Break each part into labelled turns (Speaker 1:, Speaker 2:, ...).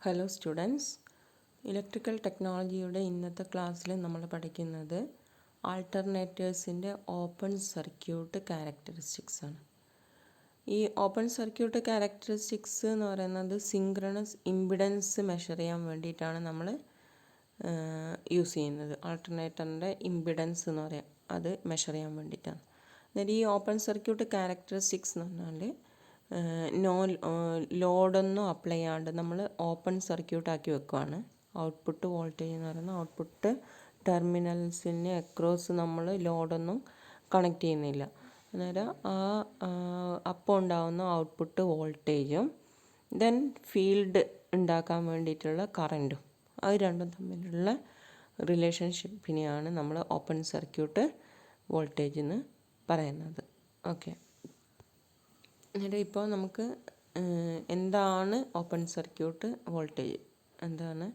Speaker 1: Hello students, electrical ടെക്നോളജിയുടെ ഇന്നത്തെ ക്ലാസ്സിൽ നമ്മൾ പഠിക്കുന്നത് ആൾട്ടർനേറ്റേഴ്സിൻ്റെ ഓപ്പൺ സർക്യൂട്ട് ക്യാരക്ടറിസ്റ്റിക്സ് ആണ്. ഈ ഓപ്പൺ സർക്യൂട്ട് ക്യാരക്ടറിസ്റ്റിക്സ് എന്ന് പറയുന്നത് സിങ്ക്രണസ് ഇമ്പിഡൻസ് മെഷർ ചെയ്യാൻ വേണ്ടിയിട്ടാണ് നമ്മൾ യൂസ് ചെയ്യുന്നത്. ആൾട്ടർനേറ്ററിൻ്റെ ഇമ്പിഡൻസ് എന്ന് പറയാം, അത് മെഷർ ചെയ്യാൻ വേണ്ടിയിട്ടാണ്. അതായത് ഈ ഓപ്പൺ സർക്യൂട്ട് ക്യാരക്ടറിസ്റ്റിക്സ് എന്ന് പറഞ്ഞാൽ ലോഡൊന്നും അപ്ലൈ ചെയ്യാണ്ട് നമ്മൾ ഓപ്പൺ സർക്യൂട്ടാക്കി വെക്കുകയാണ്. ഔട്ട്പുട്ട് വോൾട്ടേജ് എന്ന് പറയുന്നത് ഔട്ട്പുട്ട് ടെർമിനൽസിന് അക്രോസ് നമ്മൾ ലോഡൊന്നും കണക്ട് ചെയ്യുന്നില്ല. അന്നേരം അപ്പോൾ ഉണ്ടാകുന്ന ഔട്ട്പുട്ട് വോൾട്ടേജും ദെൻ ഫീൽഡ് ഉണ്ടാക്കാൻ വേണ്ടിയിട്ടുള്ള കറൻറ്റും, അത് രണ്ടും തമ്മിലുള്ള റിലേഷൻഷിപ്പിനെയാണ് നമ്മൾ ഓപ്പൺ സർക്യൂട്ട് വോൾട്ടേജ് എന്ന് പറയുന്നത്. ഓക്കെ, അന്നേരം ഇപ്പോൾ നമുക്ക് എന്താണ് ഓപ്പൺ സർക്യൂട്ട് വോൾട്ടേജ്, എന്താണ്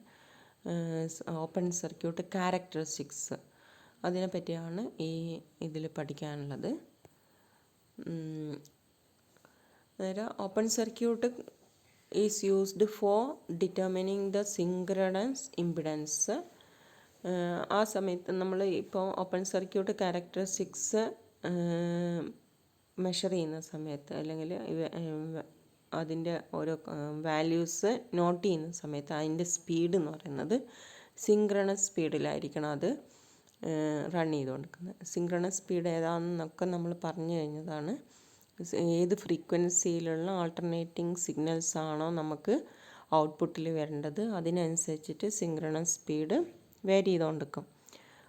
Speaker 1: ഓപ്പൺ സർക്യൂട്ട് ക്യാരക്ടറിസ്റ്റിക്സ്, അതിനെ പറ്റിയാണ് ഈ ഇതിൽ പഠിക്കാനുള്ളത്. അന്നേരം open circuit is used for determining the synchronous impedance. ആ സമയത്ത് നമ്മൾ ഇപ്പോൾ ഓപ്പൺ സർക്യൂട്ട് ക്യാരക്ടറിസ്റ്റിക്സ് മെഷർ ചെയ്യുന്ന സമയത്ത് അല്ലെങ്കിൽ അതിൻ്റെ ഓരോ വാല്യൂസ് നോട്ട് ചെയ്യുന്ന സമയത്ത് അതിൻ്റെ സ്പീഡ് എന്ന് പറയുന്നത് സിങ്ക്രണസ് സ്പീഡിലായിരിക്കണം അത് റൺ ചെയ്തുകൊണ്ടിരിക്കുന്നത്. സിങ്ക്രണസ് സ്പീഡ് ഏതാണെന്നൊക്കെ നമ്മൾ പറഞ്ഞു കഴിഞ്ഞതാണ്. ഏത് ഫ്രീക്വൻസിയിലുള്ള ആൾട്ടർനേറ്റിംഗ് സിഗ്നൽസ് ആണോ നമുക്ക് ഔട്ട്പുട്ടിൽ വരേണ്ടത്, അതിനനുസരിച്ചിട്ട് സിങ്ക്രണസ് സ്പീഡ് വേരി ചെയ്തുകൊണ്ടിരിക്കും.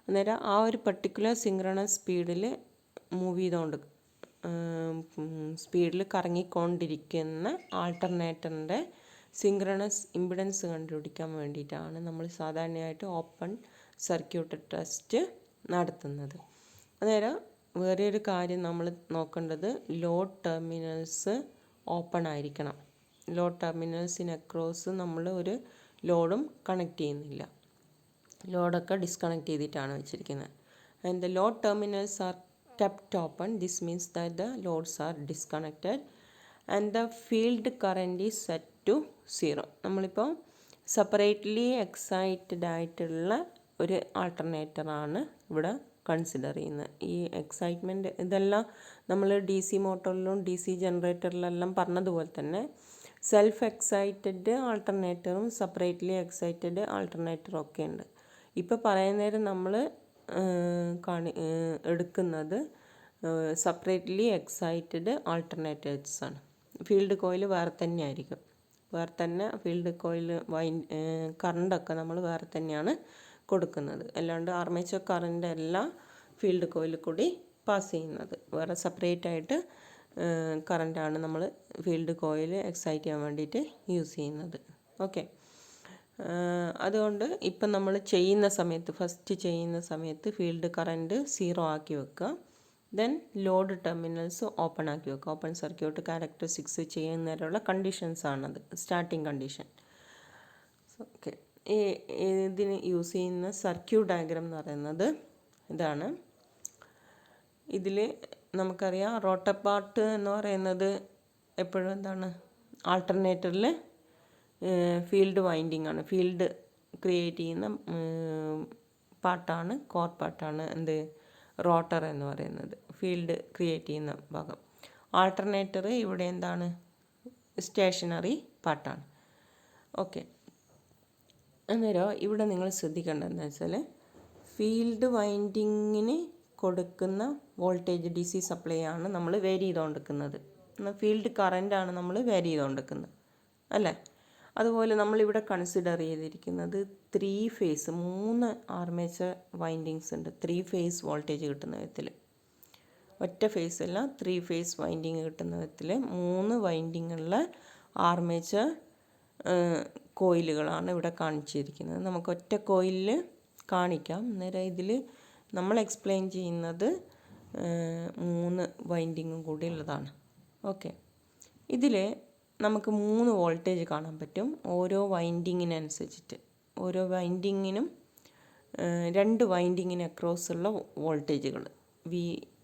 Speaker 1: അന്നേരം ആ ഒരു പർട്ടിക്കുലർ സിങ്ക്രണസ് സ്പീഡിൽ മൂവ് ചെയ്തുകൊണ്ട് സ്പീഡിൽ കറങ്ങിക്കൊണ്ടിരിക്കുന്ന ആൾട്ടർനേറ്ററിൻ്റെ സിങ്ക്രണസ് ഇമ്പിഡൻസ് കണ്ടുപിടിക്കാൻ വേണ്ടിയിട്ടാണ് നമ്മൾ സാധാരണയായിട്ട് ഓപ്പൺ സർക്യൂട്ട് ടെസ്റ്റ് നടത്തുന്നത്. അന്നേരം വേറെ ഒരു കാര്യം നമ്മൾ നോക്കേണ്ടത് ലോഡ് ടെർമിനൽസ് ഓപ്പൺ ആയിരിക്കണം. ലോഡ് ടെർമിനൽസിന് അക്രോസ് നമ്മൾ ഒരു ലോഡും കണക്ട് ചെയ്യുന്നില്ല. ലോഡൊക്കെ ഡിസ്കണക്ട് ചെയ്തിട്ടാണ് വെച്ചിരിക്കുന്നത്. And the load terminals are kept open. This means that the loads are disconnected and the field current is set to 0. നമ്മളിപ്പോൾ സെപ്പറേറ്റ്ലി എക്സൈറ്റഡ് ആയിട്ടുള്ള ഒരു ആൾട്ടർനേറ്ററാണ് ഇവിടെ കൺസിഡർ ചെയ്യുന്നത്. ഈ എക്സൈറ്റ്മെൻറ്റ് ഇതെല്ലാം നമ്മൾ ഡി സി മോട്ടോറിലും ഡി സി ജനറേറ്ററിലെല്ലാം പറഞ്ഞതുപോലെ തന്നെ സെൽഫ് എക്സൈറ്റഡ് ആൾട്ടർനേറ്ററും സെപ്പറേറ്റ്ലി എക്സൈറ്റഡ് ആൾട്ടർനേറ്ററും ഒക്കെ ഉണ്ട്. ഇപ്പോൾ പറയുന്നേരം നമ്മൾ എടുക്കുന്നത് സെപ്പറേറ്റ്ലി എക്സൈറ്റഡ് ആൾട്ടർനേറ്റേഴ്സ് ആണ്. ഫീൽഡ് കോയിൽ വേറെ തന്നെ ആയിരിക്കും, വേറെ തന്നെ ഫീൽഡ് കോയിൽ കറണ്ടൊക്കെ നമ്മൾ വേറെ തന്നെയാണ് കൊടുക്കുന്നത്. അല്ലാണ്ട് ആർമേച്ചർ കറണ്ട് എല്ലാം ഫീൽഡ് കോയിൽ കൂടി പാസ് ചെയ്യുന്നത്, വേറെ സെപ്പറേറ്റ് ആയിട്ട് കറണ്ടാണ് നമ്മൾ ഫീൽഡ് കോയിൽ എക്സൈറ്റ് ചെയ്യാൻ വേണ്ടിയിട്ട് യൂസ് ചെയ്യുന്നത്. ഓക്കെ, അതുകൊണ്ട് ഇപ്പം നമ്മൾ ഫസ്റ്റ് ചെയ്യുന്ന സമയത്ത് ഫീൽഡ് കറൻറ്റ് 0 ആക്കി വെക്കുക. ദെൻ ലോഡ് ടെർമിനൽസ് ഓപ്പൺ ആക്കി വെക്കുക. ഓപ്പൺ സർക്യൂട്ട് ക്യാരക്ടറിസ്റ്റിക്സ് ചെയ്യുന്നതിനുള്ള കണ്ടീഷൻസാണത്, സ്റ്റാർട്ടിങ് കണ്ടീഷൻ. ഓക്കെ, ഇതിന് യൂസ് ചെയ്യുന്ന സർക്യൂട്ട് ഡയഗ്രാം എന്ന് പറയുന്നത് ഇതാണ്. ഇതിൽ നമുക്കറിയാം റോട്ടർ പാർട്ട് എന്ന് പറയുന്നത് എപ്പോഴും എന്താണ്, ആൾട്ടർനേറ്ററിൽ ഫീൽഡ് വൈൻഡിങ് ആണ്, ഫീൽഡ് ക്രിയേറ്റ് ചെയ്യുന്ന പാർട്ടാണ്, കോർ പാർട്ടാണ് എന്ത് റോട്ടർ എന്ന് പറയുന്നത്, ഫീൽഡ് ക്രിയേറ്റ് ചെയ്യുന്ന ഭാഗം. ആൾട്ടർനേറ്റർ ഇവിടെ എന്താണ്, സ്റ്റേഷനറി പാർട്ടാണ്. ഓക്കെ, അന്നേരം ഇവിടെ നിങ്ങൾ ശ്രദ്ധിക്കേണ്ടതെന്ന് വെച്ചാൽ ഫീൽഡ് വൈൻഡിങ്ങിന് കൊടുക്കുന്ന വോൾട്ടേജ് ഡി സി സപ്ലൈ ആണ് നമ്മൾ വേരി ചെയ്തുകൊണ്ടിരിക്കുന്നത്. ഫീൽഡ് കറൻ്റാണ് നമ്മൾ വേരി ചെയ്തുകൊണ്ടിരിക്കുന്നത് അല്ലേ. അതുപോലെ നമ്മളിവിടെ കൺസിഡർ ചെയ്തിരിക്കുന്നത് 3 ഫേസ് 3 ആർമേച്ചർ വൈൻഡിങ്സ് ഉണ്ട്. 3 ഫേസ് വോൾട്ടേജ് കിട്ടുന്ന വിധത്തിൽ, ഒറ്റ ഫേസ് അല്ല 3 ഫേസ് വൈൻഡിങ് കിട്ടുന്ന വിധത്തിൽ 3 വൈൻഡിങ്ങുള്ള ആർമേച്ചർ കോയിലുകളാണ് ഇവിടെ കാണിച്ചിരിക്കുന്നത്. നമുക്ക് ഒറ്റ കോയിലിൽ കാണിക്കാം. അന്നേരം ഇതിൽ നമ്മൾ എക്സ്പ്ലെയിൻ ചെയ്യുന്നത് 3 വൈൻഡിങ്ങും കൂടി ഉള്ളതാണ്. ഓക്കെ, ഇതിൽ നമുക്ക് 3 വോൾട്ടേജ് കാണാൻ പറ്റും ഓരോ വൈൻഡിങ്ങിനനുസരിച്ചിട്ട്. ഓരോ വൈൻഡിങ്ങിനും 2 വൈൻഡിങ്ങിന് അക്രോസുള്ള വോൾട്ടേജുകൾ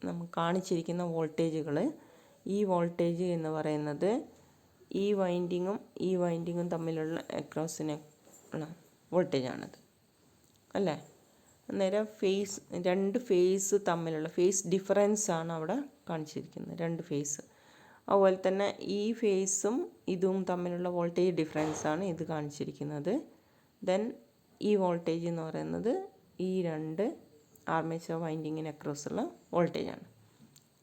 Speaker 1: നമുക്ക് കാണിച്ചിരിക്കുന്ന വോൾട്ടേജുകൾ. ഈ വോൾട്ടേജ് എന്ന് പറയുന്നത് ഈ വൈൻഡിങ്ങും തമ്മിലുള്ള അക്രോസിന് ഉള്ള വോൾട്ടേജാണത് അല്ലേ. അന്നേരം രണ്ട് ഫേസ് തമ്മിലുള്ള ഫേസ് ഡിഫറൻസാണ് അവിടെ കാണിച്ചിരിക്കുന്നത്, രണ്ട് ഫേസ്. അതുപോലെ തന്നെ ഈ ഫേസും ഇതും തമ്മിലുള്ള വോൾട്ടേജ് ഡിഫറൻസാണ് ഇത് കാണിച്ചിരിക്കുന്നത്. ദെൻ ഈ വോൾട്ടേജ് എന്ന് പറയുന്നത് ഈ രണ്ട് ആർമേച്ചർ വൈൻഡിങ്ങിന് അക്രോസുള്ള വോൾട്ടേജാണ്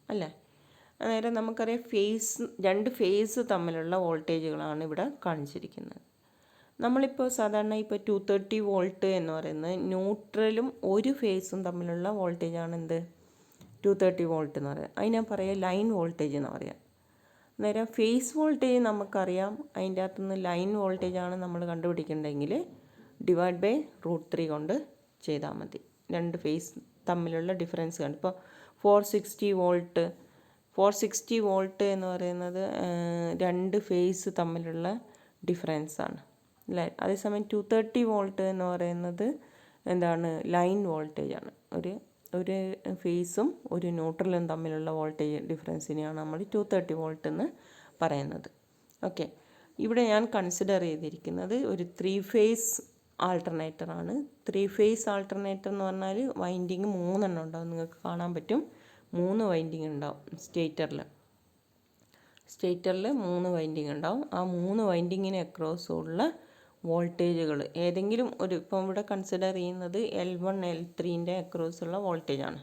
Speaker 1: അല്ലേ. അന്നേരം നമുക്കറിയാം രണ്ട് ഫേസ് തമ്മിലുള്ള വോൾട്ടേജുകളാണ് ഇവിടെ കാണിച്ചിരിക്കുന്നത്. നമ്മളിപ്പോൾ സാധാരണ ഇപ്പോൾ 230 വോൾട്ട് എന്ന് പറയുന്നത് ന്യൂട്രലും ഒരു ഫേസും തമ്മിലുള്ള വോൾട്ടേജാണ് എന്ത് 230 വോൾട്ട് എന്ന് പറയുന്നത്. അതിനെ പറയുക ലൈൻ വോൾട്ടേജ് എന്ന് പറയാം. അന്നേരം ഫേസ് വോൾട്ടേജ് നമുക്കറിയാം, അതിൻ്റെ അകത്തുനിന്ന് ലൈൻ വോൾട്ടേജാണ് നമ്മൾ കണ്ടുപിടിക്കേണ്ടതെങ്കിൽ /√3 കൊണ്ട് ചെയ്താൽ മതി. രണ്ട് ഫേസ് തമ്മിലുള്ള ഡിഫറൻസ് കണ്ട് ഇപ്പോൾ 460 വോൾട്ട് എന്ന് പറയുന്നത് രണ്ട് ഫേസ് തമ്മിലുള്ള ഡിഫറൻസാണ് അല്ലേ. അതേസമയം 230 വോൾട്ട് എന്ന് പറയുന്നത് എന്താണ് ലൈൻ വോൾട്ടേജാണ്. ഒരു ഫേസും ഒരു ന്യൂട്രലും തമ്മിലുള്ള വോൾട്ടേജ് ഡിഫറൻസിനെയാണ് നമ്മൾ 230 വോൾട്ട് എന്ന് പറയുന്നത്. ഓക്കെ, ഇവിടെ ഞാൻ കൺസിഡർ ചെയ്തിരിക്കുന്നത് ഒരു 3 ഫേസ് ആൾട്ടർനേറ്ററാണ്. 3 ഫേസ് ആൾട്ടർനേറ്റർ എന്ന് പറഞ്ഞാൽ വൈൻഡിങ് 3 എണ്ണം ഉണ്ടാവും. നിങ്ങൾക്ക് കാണാൻ പറ്റും 3 വൈൻഡിങ് ഉണ്ടാവും സ്റ്റേറ്ററിൽ 3 വൈൻഡിങ് ഉണ്ടാവും. ആ 3 വൈൻഡിങ്ങിന് അക്രോസുള്ള വോൾട്ടേജുകൾ ഏതെങ്കിലും ഒരു, ഇപ്പം ഇവിടെ കൺസിഡർ ചെയ്യുന്നത് L1 L3ൻ്റെ അക്രോസുള്ള വോൾട്ടേജാണ്.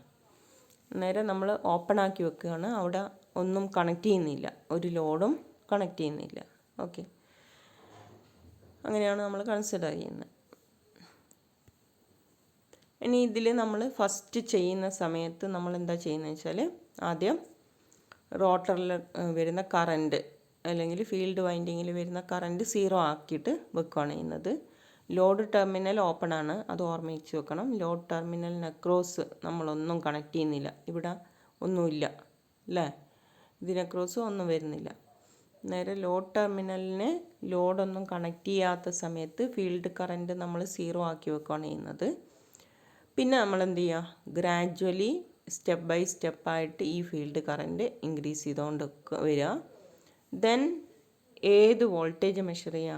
Speaker 1: നേരെ നമ്മൾ ഓപ്പൺ ആക്കി വെക്കുകയാണ്, അവിടെ ഒന്നും കണക്ട് ചെയ്യുന്നില്ല, ഒരു ലോഡും കണക്ട് ചെയ്യുന്നില്ല. ഓക്കെ, അങ്ങനെയാണ് നമ്മൾ കൺസിഡർ ചെയ്യുന്നത്. ഇനി ഇതിൽ നമ്മൾ ഫസ്റ്റ് ചെയ്യുന്ന സമയത്ത് നമ്മൾ എന്താ ചെയ്യുന്നത് വെച്ചാൽ, ആദ്യം റോട്ടറിൽ വരുന്ന കറണ്ട് അല്ലെങ്കിൽ ഫീൽഡ് വൈൻഡിങ്ങിൽ വരുന്ന കറണ്ട് 0 ആക്കിയിട്ട് വെക്കുകയാണ് ചെയ്യുന്നത്. ലോഡ് ടെർമിനൽ ഓപ്പൺ ആണ്, അത് ഓർമ്മിച്ച് വെക്കണം. ലോഡ് ടെർമിനലിന് അക്രോസ് നമ്മളൊന്നും കണക്ട് ചെയ്യുന്നില്ല, ഇവിടെ ഒന്നുമില്ല അല്ലേ, ഇതിനക്രോസ് ഒന്നും വരുന്നില്ല. നേരെ ലോഡ് ടെർമിനലിന് ലോഡൊന്നും കണക്ട് ചെയ്യാത്ത സമയത്ത് ഫീൽഡ് കറണ്ട് നമ്മൾ 0 ആക്കി വെക്കുകയാണ് ചെയ്യുന്നത്. പിന്നെ നമ്മൾ എന്ത് ചെയ്യുക, ഗ്രാജ്വലി സ്റ്റെപ്പ് ബൈ സ്റ്റെപ്പായിട്ട് ഈ ഫീൽഡ് കറണ്ട് ഇൻക്രീസ് ചെയ്തുകൊണ്ട് വരിക. ദെൻ ഏത് വോൾട്ടേജ് മെഷർ ചെയ്യുക,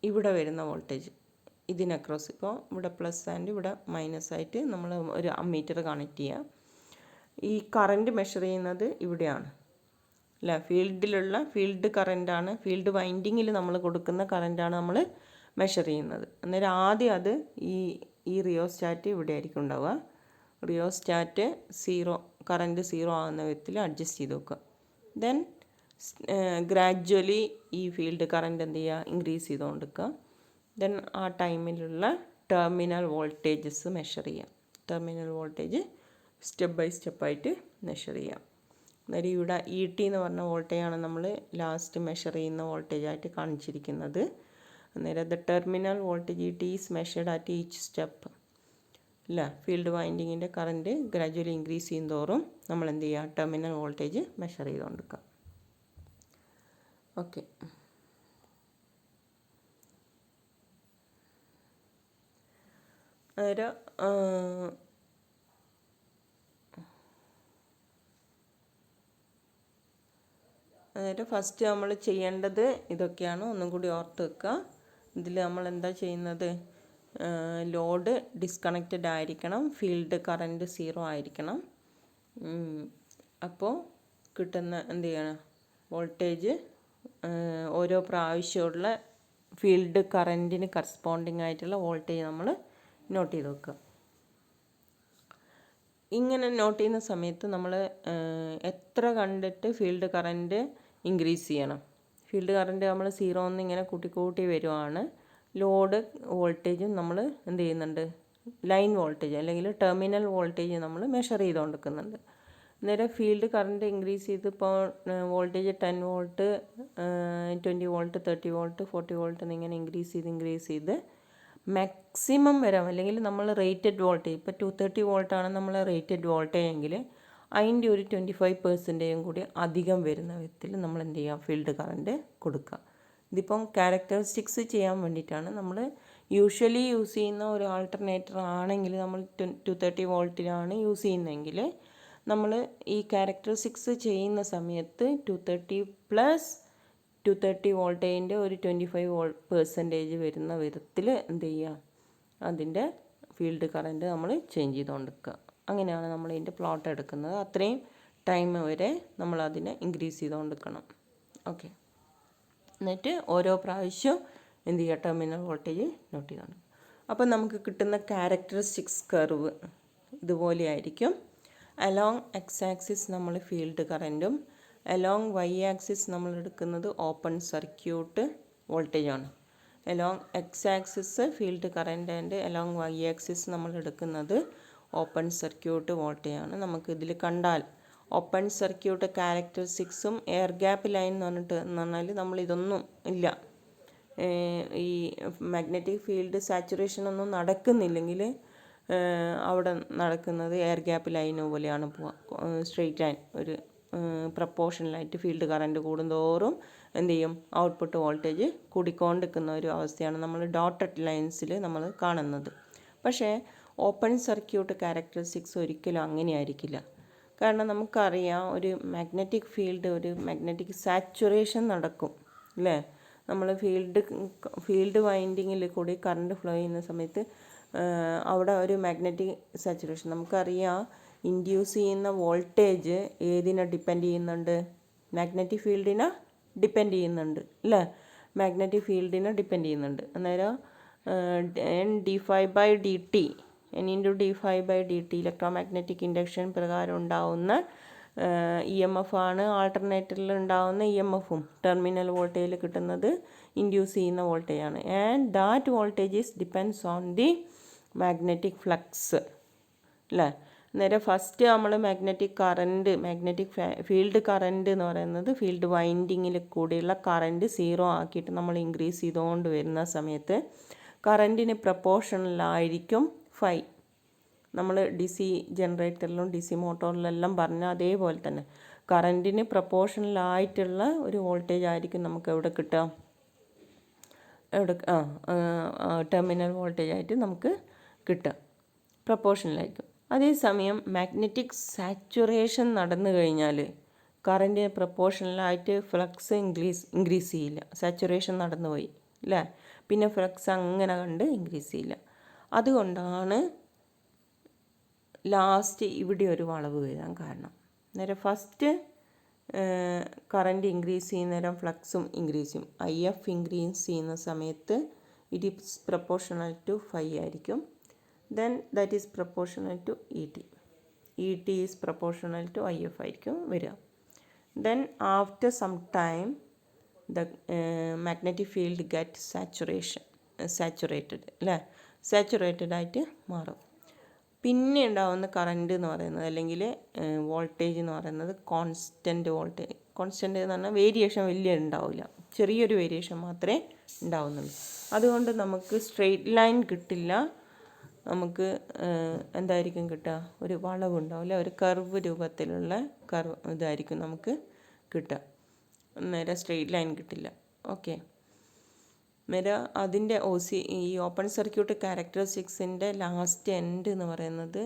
Speaker 1: ഇവിടെ വരുന്ന വോൾട്ടേജ് ഇതിനക്രോസ്. ഇപ്പോൾ ഇവിടെ പ്ലസ് ആൻഡ് ഇവിടെ മൈനസ് ആയിട്ട് നമ്മൾ ഒരു അമ്മീറ്റർ കണക്ട് ചെയ്യുക. ഈ കറണ്ട് മെഷർ ചെയ്യുന്നത് ഇവിടെയാണ് അല്ല, ഫീൽഡ് കറണ്ടാണ്, ഫീൽഡ് വൈൻഡിങ്ങിൽ നമ്മൾ കൊടുക്കുന്ന കറണ്ടാണ് നമ്മൾ മെഷർ ചെയ്യുന്നത്. അന്നേരം ആദ്യം അത് ഈ റിയോസ്റ്റാറ്റ് ഇവിടെ ആയിരിക്കും ഉണ്ടാവുക. റിയോസ്റ്റാറ്റ് കറണ്ട് 0 ആകുന്ന വിധത്തിൽ അഡ്ജസ്റ്റ് ചെയ്ത് വെക്കുക. ദെൻ ഗ്രാജ്വലി ഈ ഫീൽഡ് കറണ്ട് എന്ത് ചെയ്യുക, ഇൻക്രീസ് ചെയ്തുകൊണ്ടിരിക്കുക. ദെൻ ആ ടൈമിലുള്ള ടെർമിനൽ വോൾട്ടേജസ് മെഷർ ചെയ്യാം. ടെർമിനൽ വോൾട്ടേജ് സ്റ്റെപ്പ് ബൈ സ്റ്റെപ്പായിട്ട് മെഷർ ചെയ്യാം. അന്നേരം ഇവിടെ ET എന്ന് പറഞ്ഞ വോൾട്ടേജാണ് നമ്മൾ ലാസ്റ്റ് മെഷർ ചെയ്യുന്ന വോൾട്ടേജായിട്ട് കാണിച്ചിരിക്കുന്നത്. അന്നേരം the terminal voltage ET is measured at each step അല്ല. ഫീൽഡ് വൈൻഡിങ്ങിൻ്റെ കറണ്ട് ഗ്രാജ്വലി ഇൻക്രീസ് ചെയ്യും തോറും നമ്മൾ എന്ത് ചെയ്യുക, ടെർമിനൽ വോൾട്ടേജ് മെഷർ ചെയ്തുകൊണ്ടിരിക്കുക. ഓക്കെ, അന്നേരം ഫസ്റ്റ് നമ്മൾ ചെയ്യേണ്ടത് ഇതൊക്കെയാണ്, ഒന്നും കൂടി ഓർത്ത് വെക്കുക. ഇതിൽ നമ്മൾ എന്താ ചെയ്യുന്നത്, ലോഡ് ഡിസ്കണക്റ്റഡ് ആയിരിക്കണം, ഫീൽഡ് കറണ്ട് 0 ആയിരിക്കണം. അപ്പോൾ കിട്ടുന്ന എന്ത് ചെയ്യണം, വോൾട്ടേജ് ഓരോ പ്രാവശ്യമുള്ള ഫീൽഡ് കറൻറ്റിന് കറസ്പോണ്ടിങ് ആയിട്ടുള്ള വോൾട്ടേജ് നമ്മൾ നോട്ട് ചെയ്ത് വെക്കുക. ഇങ്ങനെ നോട്ട് ചെയ്യുന്ന സമയത്ത് നമ്മൾ എത്ര കണ്ടിട്ട് ഫീൽഡ് കറൻറ്റ് ഇൻക്രീസ് ചെയ്യണം. ഫീൽഡ് കറൻറ്റ് നമ്മൾ 0 ഇങ്ങനെ കൂട്ടി വരുവാണ്. ലോഡ് വോൾട്ടേജും നമ്മൾ എന്ത് ചെയ്യുന്നുണ്ട്, ലൈൻ വോൾട്ടേജ് അല്ലെങ്കിൽ ടെർമിനൽ വോൾട്ടേജ് നമ്മൾ മെഷർ ചെയ്തുകൊണ്ടിരിക്കുന്നുണ്ട്. അന്നേരം ഫീൽഡ് കറൻറ്റ് ഇൻക്രീസ് ചെയ്ത് ഇപ്പോൾ voltage 10 volt 20 volt 30 volt 40 volt എന്നിങ്ങനെ ഇൻക്രീസ് ചെയ്ത് മാക്സിമം വരാം. അല്ലെങ്കിൽ നമ്മൾ റേറ്റഡ് വോൾട്ടേജ്, ഇപ്പോൾ 230 വോൾട്ടാണ് നമ്മൾ റേറ്റഡ് വോൾട്ടേജ് എങ്കിൽ അതിൻ്റെ ഒരു 25% കൂടി അധികം വരുന്ന വിധത്തിൽ നമ്മൾ എന്ത് ചെയ്യുക, ഫീൽഡ് കറൻറ്റ് കൊടുക്കുക. ഇതിപ്പം ക്യാരക്ടറിസ്റ്റിക്സ് ചെയ്യാൻ വേണ്ടിയിട്ടാണ്. നമ്മൾ യൂഷ്വലി യൂസ് ചെയ്യുന്ന ഒരു ആൾട്ടർനേറ്റർ ആണെങ്കിൽ നമ്മൾ 230 വോൾട്ടിലാണ് യൂസ് ചെയ്യുന്നതെങ്കിൽ നമ്മൾ ഈ ക്യാരക്ടറിസ്റ്റിക്സ് ചെയ്യുന്ന സമയത്ത് 230 പ്ലസ് 230 വോൾട്ടേജിൻ്റെ ഒരു 25% വരുന്ന വിധത്തിൽ എന്ത് ചെയ്യുക, അതിൻ്റെ ഫീൽഡ് കറൻറ്റ് നമ്മൾ ചേഞ്ച് ചെയ്തുകൊണ്ടിരിക്കുക. അങ്ങനെയാണ് നമ്മൾ ഇതിൻ്റെ പ്ലോട്ട് എടുക്കുന്നത്. അത്രയും ടൈം വരെ നമ്മൾ അതിനെ ഇൻക്രീസ് ചെയ്തുകൊണ്ടിരിക്കണം. ഓക്കെ, എന്നിട്ട് ഓരോ പ്രാവശ്യവും എന്ത് ചെയ്യുക, ടെർമിനൽ വോൾട്ടേജ് നോട്ട് ചെയ്തുകൊണ്ട്. അപ്പോൾ നമുക്ക് കിട്ടുന്ന ക്യാരക്ടറിസ്റ്റിക്സ് കർവ് ഇതുപോലെ ആയിരിക്കും. അലോങ് എക്സ് ആക്സിസ് നമ്മൾ ഫീൽഡ് കറൻറ്റും അലോങ് വൈ ആക്സിസ് നമ്മൾ എടുക്കുന്നത് ഓപ്പൺ സർക്യൂട്ട് വോൾട്ടേജാണ്. Along X axis field current and along Y axis നമ്മൾ എടുക്കുന്നത് ഓപ്പൺ സർക്യൂട്ട് വോൾട്ടേജാണ്. നമുക്ക് ഇതിൽ കണ്ടാൽ ഓപ്പൺ സർക്യൂട്ട് ക്യാരക്ടറിസ്റ്റിക്സും എയർ ഗ്യാപ്പ് ലൈൻ എന്ന് പറഞ്ഞാൽ നമ്മളിതൊന്നും ഇല്ല, ഈ മാഗ്നറ്റിക് ഫീൽഡ് സാച്ചുറേഷൻ ഒന്നും നടക്കുന്നില്ലെങ്കിൽ അവിടെ നടക്കുന്നത് എയർ ഗ്യാപ്പ് ലൈൻ പോലെയാണ് പോവുക. സ്ട്രെയിറ്റ് ലൈൻ ഒരു പ്രപ്പോർഷണലായിട്ട് ഫീൽഡ് കറൻറ്റ് കൂടുന്തോറും എന്ത് ചെയ്യും, ഔട്ട്പുട്ട് വോൾട്ടേജ് കൂടിക്കൊണ്ടിരിക്കുന്ന ഒരു അവസ്ഥയാണ് നമ്മൾ ഡോട്ടഡ് ലൈൻസിൽ നമ്മൾ കാണുന്നത്. പക്ഷേ ഓപ്പൺ സർക്യൂട്ട് ക്യാരക്ടറിസ്റ്റിക്സ് ഒരിക്കലും അങ്ങനെ ആയിരിക്കില്ല. കാരണം നമുക്കറിയാം ഒരു മാഗ്നറ്റിക് സാച്ചുറേഷൻ നടക്കും അല്ലേ. നമ്മൾ ഫീൽഡ് വൈൻഡിങ്ങിൽ കൂടി കറണ്ട് ഫ്ലോ ചെയ്യുന്ന സമയത്ത് അവിടെ ഒരു മാഗ്നറ്റിക് സാച്ചുറേഷൻ നമുക്കറിയാം. ഇൻഡ്യൂസ് ചെയ്യുന്ന വോൾട്ടേജ് ഏതിനെ ഡിപ്പെൻഡ് ചെയ്യുന്നുണ്ട്, മാഗ്നറ്റിക് ഫീൽഡിനെ ഡിപ്പെൻഡ് ചെയ്യുന്നുണ്ട് അല്ലേ. മാഗ്നറ്റിക് ഫീൽഡിനെ ഡിപ്പെൻഡ് ചെയ്യുന്നുണ്ട്. അന്നേരം n/dt ഇലക്ട്രോ മാഗ്നറ്റിക് ഇൻഡക്ഷൻ പ്രകാരം ഉണ്ടാവുന്ന EMF ആണ് ആൾട്ടർനേറ്ററിൽ ഉണ്ടാവുന്ന EMFും ടെർമിനൽ വോൾട്ടേജിൽ കിട്ടുന്നത് ഇൻഡ്യൂസ് ചെയ്യുന്ന വോൾട്ടേജാണ്. And that voltage depends on the magnetic flux അല്ലേ. നേരെ ഫസ്റ്റ് നമ്മൾ മാഗ്നറ്റിക് ഫീൽഡ് കറൻറ്റ് എന്ന് പറയുന്നത് ഫീൽഡ് വൈൻഡിങ്ങിൽ കൂടിയുള്ള കറൻറ്റ് 0 ആക്കിയിട്ട് നമ്മൾ ഇൻക്രീസ് ചെയ്തുകൊണ്ട് വരുന്ന സമയത്ത് കറൻറ്റിന് പ്രപ്പോർഷണലായിരിക്കും ഫൈ. നമ്മൾ DC ജനറേറ്ററിലും DC മോട്ടോറിലെല്ലാം പറഞ്ഞ അതേപോലെ തന്നെ കറൻറ്റിന് പ്രപ്പോർഷണലായിട്ടുള്ള ഒരു വോൾട്ടേജ് ആയിരിക്കും നമുക്ക് എവിടെ കിട്ടുക, ടെർമിനൽ വോൾട്ടേജ് ആയിട്ട് നമുക്ക് കിട്ടുക, പ്രപ്പോർഷണലായിരിക്കും. അതേസമയം മാഗ്നറ്റിക് സാച്ചുറേഷൻ നടന്നു കഴിഞ്ഞാൽ കറൻറ്റിന് പ്രപ്പോർഷണലായിട്ട് ഫ്ലക്സ് ഇൻക്രീസ് ചെയ്യില്ല. സാച്ചുറേഷൻ നടന്നുപോയി അല്ലേ, പിന്നെ ഫ്ലക്സ് അങ്ങനെ കണ്ട് ഇൻക്രീസ് ചെയ്യില്ല. അതുകൊണ്ടാണ് ലാസ്റ്റ് ഇവിടെ ഒരു വളവ് വരാൻ കാരണം. നേരെ ഫസ്റ്റ് കറൻറ്റ് ഇൻക്രീസ് ചെയ്യുന്ന നേരം ഫ്ലക്സും ഇൻക്രീസ് ചെയ്യും. IF ഇൻക്രീസ് ചെയ്യുന്ന സമയത്ത് it is proportional to phi ആയിരിക്കും. then that is proportional to ET is proportional to IF ആയിരിക്കും വരിക. then after some time the magnetic field get saturated അല്ലേ, സാച്ചുറേറ്റഡ് ആയിട്ട് മാറും. പിന്നെ ഉണ്ടാകുന്ന കറൻറ്റ് എന്ന് പറയുന്നത് അല്ലെങ്കിൽ വോൾട്ടേജ് എന്ന് പറയുന്നത് കോൺസ്റ്റൻറ്റ് വോൾട്ടേജ്. കോൺസ്റ്റൻറ്റ് എന്ന് പറഞ്ഞാൽ വേരിയേഷൻ വലിയ ഉണ്ടാവില്ല, ചെറിയൊരു വേരിയേഷൻ മാത്രമേ ഉണ്ടാവുന്നുള്ളൂ. അതുകൊണ്ട് നമുക്ക് സ്ട്രെയിറ്റ് ലൈൻ കിട്ടില്ല, നമുക്ക് എന്തായിരിക്കും കിട്ടുക, ഒരു വളവുണ്ടാവില്ല, ഒരു കർവ് രൂപത്തിലുള്ള ഇതായിരിക്കും നമുക്ക് കിട്ടുക. നേരെ സ്ട്രെയിറ്റ് ലൈൻ കിട്ടില്ല. ഓക്കെ, നേരെ അതിൻ്റെ ഈ ഓപ്പൺ സർക്യൂട്ട് ക്യാരക്ടറിസ്റ്റിക്സിൻ്റെ ലാസ്റ്റ് എൻഡ് എന്ന് പറയുന്നത്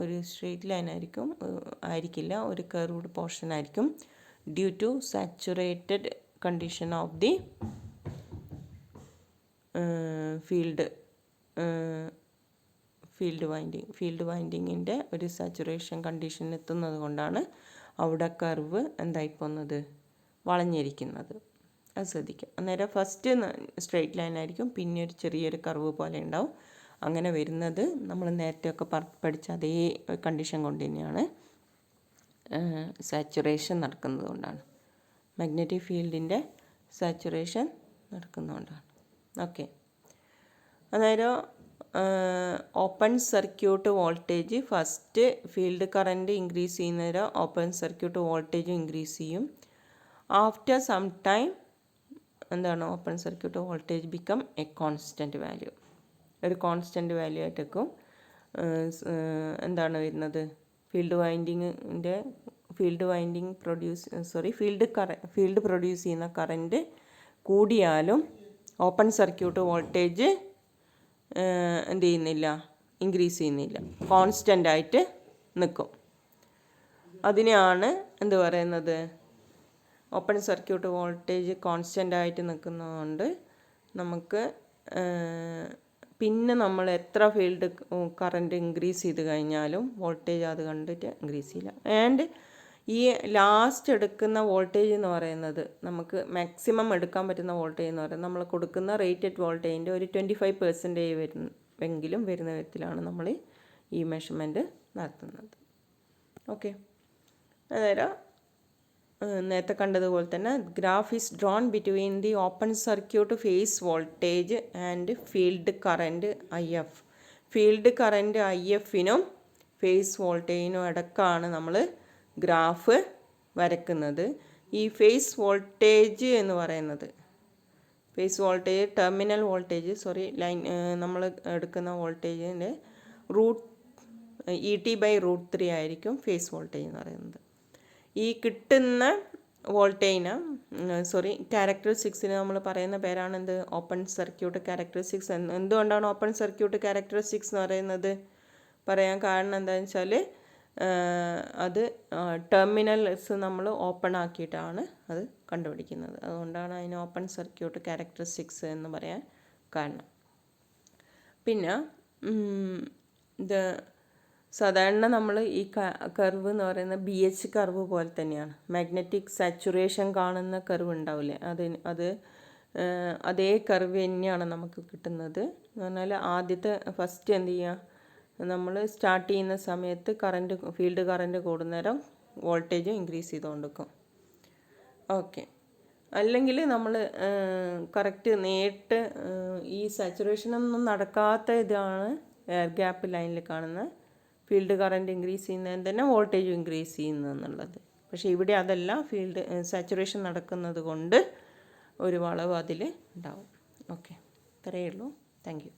Speaker 1: ഒരു സ്ട്രെയിറ്റ് ലൈൻ ആയിരിക്കില്ല, ഒരു കർവ്ഡ് പോർഷൻ ആയിരിക്കും. Due to saturated condition of the field വൈൻഡിങ്ങിൻ്റെ ഒരു സാച്ചുറേഷൻ കണ്ടീഷൻ എത്തുന്നത് കൊണ്ടാണ് അവിടെ കർവ് എന്തായി പോകുന്നത്, വളഞ്ഞിരിക്കുന്നത്. അത് ശ്രദ്ധിക്കുക. അന്നേരം ഫസ്റ്റ് സ്ട്രെയിറ്റ് ലൈൻ ആയിരിക്കും, പിന്നെ ഒരു ചെറിയൊരു കർവ് പോലെ ഉണ്ടാവും. അങ്ങനെ വരുന്നത് നമ്മൾ നേരത്തെയൊക്കെ പഠിച്ച അതേ കണ്ടീഷൻ കൊണ്ട് തന്നെയാണ്, സാച്ചുറേഷൻ നടക്കുന്നത് കൊണ്ടാണ്, മാഗ്നറ്റിക് ഫീൽഡിൻ്റെ സാച്ചുറേഷൻ നടക്കുന്നതുകൊണ്ടാണ്. ഓക്കെ, അന്നേരം open circuit voltage first field current increase ചെയ്യുന്നേരം ഓപ്പൺ സർക്യൂട്ട് വോൾട്ടേജും ഇൻക്രീസ് ചെയ്യും. ആഫ്റ്റർ സം ടൈം എന്താണ്, open circuit voltage become a constant value, ഒരു കോൺസ്റ്റൻറ്റ് വാല്യൂ ആയിട്ടേക്കും എന്താണ് വരുന്നത്, ഫീൽഡ് പ്രൊഡ്യൂസ് ചെയ്യുന്ന കറൻറ്റ് കൂടിയാലും ഓപ്പൺ സർക്യൂട്ട് വോൾട്ടേജ് എന്ത് ചെയ്യുന്നില്ല, ഇൻക്രീസ് ചെയ്യുന്നില്ല, കോൺസ്റ്റൻ്റ് ആയിട്ട് നിൽക്കും. അതിനെയാണ് എന്ത് പറയുന്നത്, ഓപ്പൺ സർക്യൂട്ട് വോൾട്ടേജ് കോൺസ്റ്റൻ്റ് ആയിട്ട് നിൽക്കുന്നതുകൊണ്ട് നമുക്ക് പിന്നെ നമ്മൾ എത്ര ഫീൽഡ് കറണ്ട് ഇൻക്രീസ് ചെയ്ത് കഴിഞ്ഞാലും വോൾട്ടേജ് അത് കണ്ടിട്ട് ഇൻക്രീസ് ചെയ്യില്ല. ആൻഡ് ഈ ലാസ്റ്റ് എടുക്കുന്ന വോൾട്ടേജ് എന്ന് പറയുന്നത് നമുക്ക് മാക്സിമം എടുക്കാൻ പറ്റുന്ന വോൾട്ടേജ് എന്ന് പറയുന്നത് നമ്മൾ കൊടുക്കുന്ന റേറ്റഡ് വോൾട്ടേജിൻ്റെ ഒരു 25% എങ്കിലും വരുന്ന വിധത്തിലാണ് നമ്മൾ ഈ മെഷർമെൻറ്റ് നടത്തുന്നത്. ഓക്കെ, അന്നേരം നേരത്തെ കണ്ടതുപോലെ തന്നെ graph is drawn between the open circuit phase voltage and field current IF. Field current IFനും ഫേസ് വോൾട്ടേജിനും ഇടക്കാണ് നമ്മൾ ഗ്രാഫ് വരയ്ക്കുന്നത്. ഈ ഫേസ് വോൾട്ടേജ് എന്ന് പറയുന്നത്, phase voltage terminal voltage line നമ്മൾ എടുക്കുന്ന വോൾട്ടേജിൻ്റെ ET/√3 ആയിരിക്കും ഫേസ് വോൾട്ടേജ് എന്ന് പറയുന്നത്. ഈ കിട്ടുന്ന വോൾട്ടേജിന് ക്യാരക്ടറിസ്റ്റിക്സിന് നമ്മൾ പറയുന്ന പേരാണ് എന്ത്, ഓപ്പൺ സർക്യൂട്ട് ക്യാരക്ടറിസ്റ്റിക്സ്. എന്തുകൊണ്ടാണ് ഓപ്പൺ സർക്യൂട്ട് ക്യാരക്ടറിസ്റ്റിക്സ് എന്ന് പറയുന്നത് പറയാൻ കാരണം എന്താണെന്ന് വെച്ചാൽ അത് ടെർമിനൽസ് നമ്മൾ ഓപ്പൺ ആക്കിയിട്ടാണ് അത് കണ്ടുപിടിക്കുന്നത്. അതുകൊണ്ടാണ് അതിന് ഓപ്പൺ സർക്യൂട്ട് ക്യാരക്ടറിസ്റ്റിക്സ് എന്ന് പറയാൻ കാരണം. പിന്നെ ഇത് സാധാരണ നമ്മൾ ഈ കർവ് എന്ന് പറയുന്നത് BH കർവ് പോലെ തന്നെയാണ്. മാഗ്നറ്റിക് സാച്ചുറേഷൻ കാണുന്ന കർവ് ഉണ്ടാവില്ലേ, അത് അതേ കർവ് തന്നെയാണ് നമുക്ക് കിട്ടുന്നത്. എന്ന് പറഞ്ഞാൽ ഫസ്റ്റ് എന്ത് ചെയ്യുക, നമ്മൾ സ്റ്റാർട്ട് ചെയ്യുന്ന സമയത്ത് ഫീൽഡ് കറൻറ്റ് കൂടുന്നേരം വോൾട്ടേജ് ഇൻക്രീസ് ചെയ്തുകൊണ്ടിരിക്കും. ഓക്കെ, അല്ലെങ്കിൽ നമ്മൾ കറക്റ്റ് നേരിട്ട് ഈ സാച്ചുറേഷനൊന്നും നടക്കാത്ത ഇതാണ് എയർ ഗ്യാപ്പ് ലൈനിൽ കാണുന്ന ഫീൽഡ് കറൻറ്റ് ഇൻക്രീസ് ചെയ്യുന്നതിന് തന്നെ വോൾട്ടേജ് ഇൻക്രീസ് ചെയ്യുന്നതെന്നുള്ളത്. പക്ഷേ ഇവിടെ അതല്ല, ഫീൽഡ് സാച്ചുറേഷൻ നടക്കുന്നത് കൊണ്ട് ഒരു വളവ് അതിൽ ഉണ്ടാവും. ഓക്കെ, ഇത്രയേ ഉള്ളൂ. Thank you.